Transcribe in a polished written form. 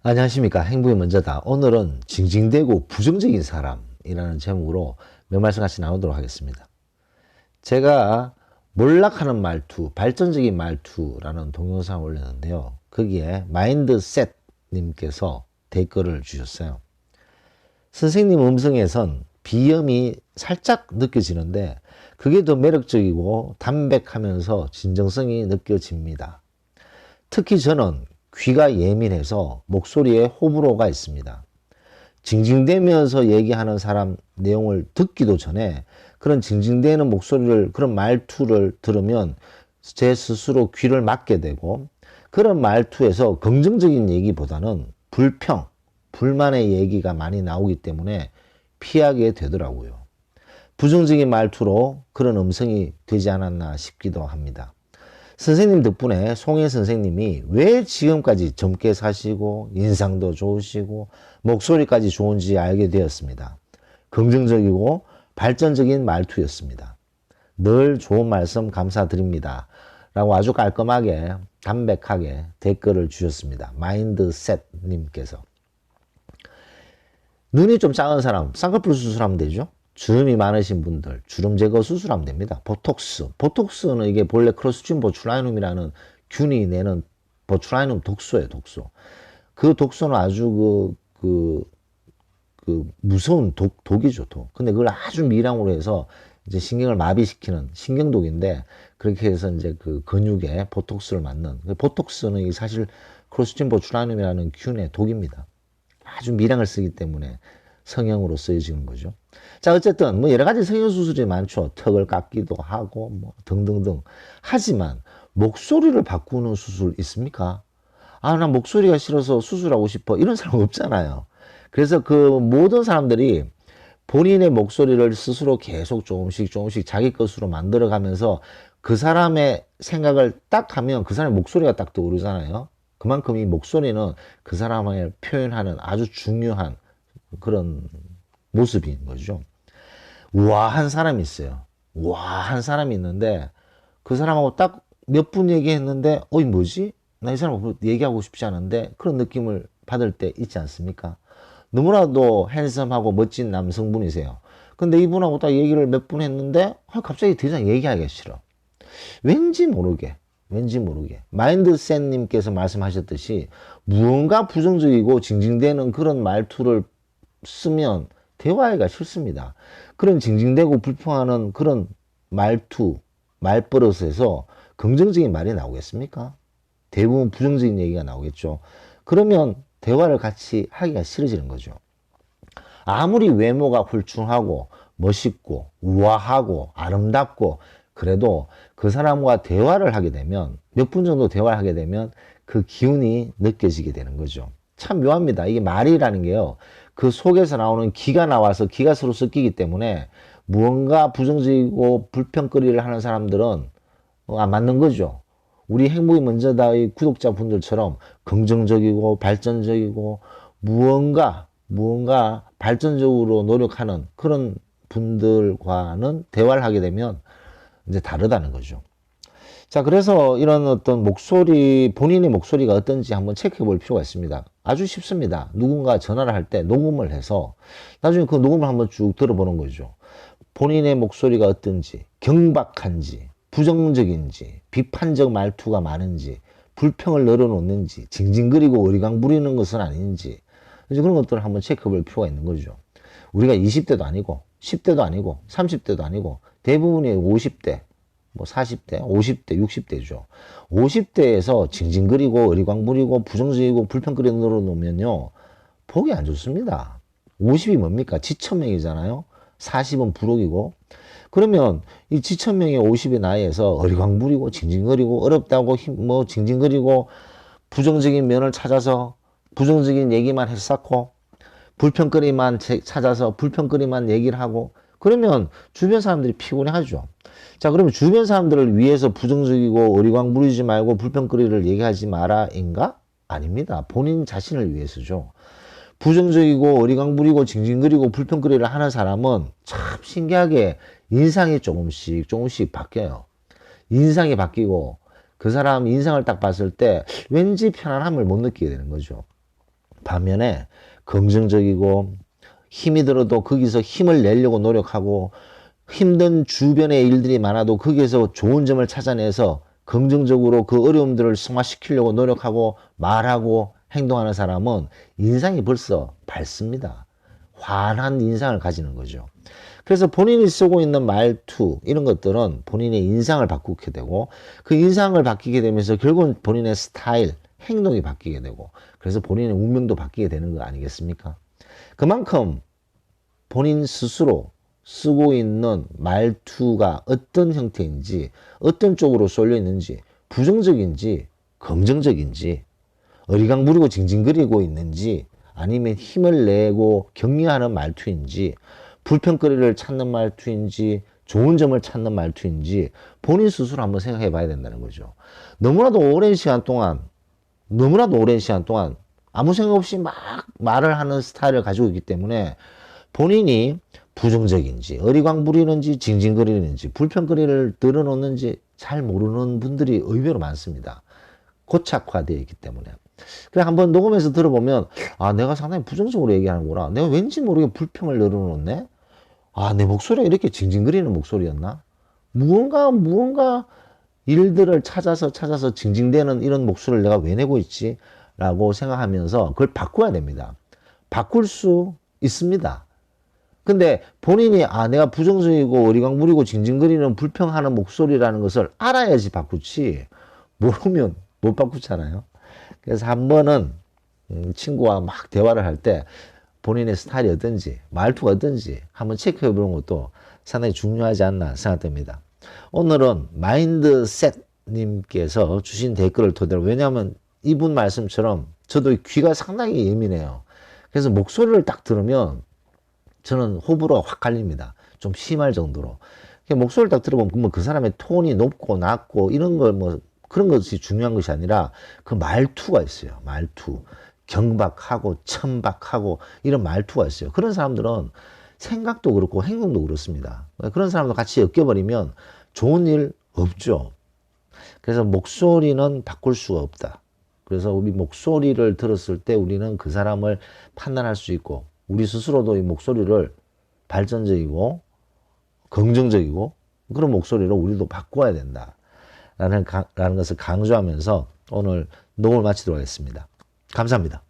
안녕하십니까. 행복이 먼저다. 오늘은 징징대고 부정적인 사람이라는 제목으로 몇 말씀 같이 나누도록 하겠습니다. 제가 몰락하는 말투, 발전적인 말투라는 동영상을 올렸는데요. 거기에 마인드셋님께서 댓글을 주셨어요. 선생님 음성에선 비염이 살짝 느껴지는데 그게 더 매력적이고 담백하면서 진정성이 느껴집니다. 특히 저는 귀가 예민해서 목소리에 호불호가 있습니다. 징징대면서 얘기하는 사람 내용을 듣기도 전에 그런 징징대는 목소리를, 그런 말투를 들으면 제 스스로 귀를 막게 되고, 그런 말투에서 긍정적인 얘기보다는 불평, 불만의 얘기가 많이 나오기 때문에 피하게 되더라고요. 부정적인 말투로 그런 음성이 되지 않았나 싶기도 합니다. 선생님 덕분에 송혜 선생님이 왜 지금까지 젊게 사시고 인상도 좋으시고 목소리까지 좋은지 알게 되었습니다. 긍정적이고 발전적인 말투였습니다. 늘 좋은 말씀 감사드립니다. 라고 아주 깔끔하게 담백하게 댓글을 주셨습니다. 마인드셋님께서. 눈이 좀 작은 사람 쌍꺼풀 수술하면 되죠. 주름이 많으신 분들 주름 제거 수술하면 됩니다. 보톡스는 이게 본래 클로스트리디움 보출라이눔이라는 균이 내는 보출라이눔 독소예요. 독소. 그 독소는 아주 무서운 독이죠. 근데 그걸 아주 미량으로 해서 이제 신경을 마비시키는 신경독인데, 그렇게 해서 이제 그 근육에 보톡스를 맞는, 보톡스는 사실 클로스트리디움 보출라이눔이라는 균의 독입니다. 아주 미량을 쓰기 때문에 성형으로 쓰여지는 거죠. 자, 어쨌든 뭐 여러 가지 성형 수술이 많죠. 턱을 깎기도 하고 뭐 등등등. 하지만 목소리를 바꾸는 수술 있습니까? 아, 나 목소리가 싫어서 수술하고 싶어. 이런 사람 없잖아요. 그래서 그 모든 사람들이 본인의 목소리를 스스로 계속 조금씩 자기 것으로 만들어 가면서 그 사람의 생각을 딱 하면 그 사람의 목소리가 딱 떠오르잖아요. 그만큼 이 목소리는 그 사람을 표현하는 아주 중요한 그런 모습인 거죠. 우아한 사람이 있어요. 우아한 사람이 있는데 그 사람하고 딱 몇 분 얘기했는데 어이 뭐지? 나 이 사람하고 얘기하고 싶지 않은데, 그런 느낌을 받을 때 있지 않습니까? 너무나도 핸섬하고 멋진 남성분이세요. 근데 이분하고 딱 얘기를 몇 분 했는데 갑자기 더 이상 얘기하기가 싫어. 왠지 모르게 마인드셋님께서 말씀하셨듯이 무언가 부정적이고 징징대는 그런 말투를 쓰면 대화하기가 싫습니다. 그런 징징대고 불평하는 그런 말투, 말버릇에서 긍정적인 말이 나오겠습니까? 대부분 부정적인 얘기가 나오겠죠. 그러면 대화를 같이 하기가 싫어지는 거죠. 아무리 외모가 훌륭하고 멋있고 우아하고 아름답고 그래도 그 사람과 대화를 하게 되면, 몇 분 정도 대화를 하게 되면 그 기운이 느껴지게 되는 거죠. 참 묘합니다. 이게 말이라는 게요, 그 속에서 나오는 기가 나와서 기가 서로 섞이기 때문에 무언가 부정적이고 불평거리를 하는 사람들은 안 맞는 거죠. 우리 행복이 먼저다의 구독자분들처럼 긍정적이고 발전적이고 무언가 발전적으로 노력하는 그런 분들과는 대화를 하게 되면 이제 다르다는 거죠. 자, 그래서 이런 어떤 목소리, 본인의 목소리가 어떤지 한번 체크해 볼 필요가 있습니다. 아주 쉽습니다. 누군가 전화를 할 때 녹음을 해서 나중에 그 녹음을 한번 쭉 들어보는 거죠. 본인의 목소리가 어떤지, 경박한지, 부정적인지, 비판적 말투가 많은지, 불평을 늘어놓는지, 징징거리고 어리광 부리는 것은 아닌지, 이제 그런 것들을 한번 체크해 볼 필요가 있는 거죠. 우리가 20대도 아니고, 10대도 아니고, 30대도 아니고, 대부분이 50대, 뭐 40대, 50대, 60대죠. 50대에서 징징거리고 어리광 부리고 부정적이고 불평거리 늘어놓으면요, 보기 안 좋습니다. 50이 뭡니까? 지천명이잖아요. 40은 부록이고. 그러면 이 지천명의 50의 나이에서 어리광 부리고 징징거리고 어렵다고 뭐 징징거리고 부정적인 면을 찾아서 부정적인 얘기만 해서 쌓고 불평거리만 찾아서 불평거리만 얘기를 하고, 그러면 주변 사람들이 피곤해하죠. 자, 그러면 주변 사람들을 위해서 부정적이고 어리광 부리지 말고 불평거리를 얘기하지 마라인가? 아닙니다. 본인 자신을 위해서죠. 부정적이고 어리광 부리고 징징거리고 불평거리를 하는 사람은 참 신기하게 인상이 조금씩 바뀌어요. 인상이 바뀌고 그 사람 인상을 딱 봤을 때 왠지 편안함을 못 느끼게 되는 거죠. 반면에 긍정적이고 힘이 들어도 거기서 힘을 내려고 노력하고 힘든 주변의 일들이 많아도 거기에서 좋은 점을 찾아내서 긍정적으로 그 어려움들을 승화시키려고 노력하고 말하고 행동하는 사람은 인상이 벌써 밝습니다. 환한 인상을 가지는 거죠. 그래서 본인이 쓰고 있는 말투 이런 것들은 본인의 인상을 바꾸게 되고 그 인상을 바뀌게 되면서 결국은 본인의 스타일, 행동이 바뀌게 되고 그래서 본인의 운명도 바뀌게 되는 거 아니겠습니까? 그만큼 본인 스스로 쓰고 있는 말투가 어떤 형태인지 어떤 쪽으로 쏠려 있는지 부정적인지 긍정적인지 어리광부리고 징징거리고 있는지 아니면 힘을 내고 격려하는 말투인지 불평거리를 찾는 말투인지 좋은 점을 찾는 말투인지 본인 스스로 한번 생각해 봐야 된다는 거죠. 너무나도 오랜 시간 동안 아무 생각 없이 막 말을 하는 스타일을 가지고 있기 때문에 본인이 부정적인지 어리광부리는지 징징거리는지 불평거리를 드러놓는지 잘 모르는 분들이 의외로 많습니다. 고착화되어 있기 때문에. 그래 한번 녹음해서 들어보면 아 내가 상당히 부정적으로 얘기하는구나. 내가 왠지 모르게 불평을 늘어놓네. 아 내 목소리가 이렇게 징징거리는 목소리였나? 무언가 일들을 찾아서 징징대는 이런 목소리를 내가 왜 내고 있지? 라고 생각하면서 그걸 바꿔야 됩니다. 바꿀 수 있습니다. 근데 본인이 아 내가 부정적이고 어리광부리고 징징거리는 불평하는 목소리라는 것을 알아야지 바꾸지 모르면 못 바꾸잖아요. 그래서 한 번은 친구와 막 대화를 할 때 본인의 스타일이 어떤지 말투가 어떤지 한번 체크해 보는 것도 상당히 중요하지 않나 생각됩니다. 오늘은 마인드셋 님께서 주신 댓글을 토대로 왜냐하면 이분 말씀처럼 저도 귀가 상당히 예민해요. 그래서 목소리를 딱 들으면 저는 호불호가 확 갈립니다. 좀 심할 정도로. 목소리를 딱 들어보면 뭐 그 사람의 톤이 높고 낮고 이런 걸 뭐 그런 것이 중요한 것이 아니라 그 말투가 있어요. 말투. 경박하고 천박하고 이런 말투가 있어요. 그런 사람들은 생각도 그렇고 행동도 그렇습니다. 그런 사람도 같이 엮여버리면 좋은 일 없죠. 그래서 목소리는 바꿀 수가 없다. 그래서 우리 목소리를 들었을 때 우리는 그 사람을 판단할 수 있고 우리 스스로도 이 목소리를 발전적이고 긍정적이고 그런 목소리로 우리도 바꿔야 된다. 라는 것을 강조하면서 오늘 녹음을 마치도록 하겠습니다. 감사합니다.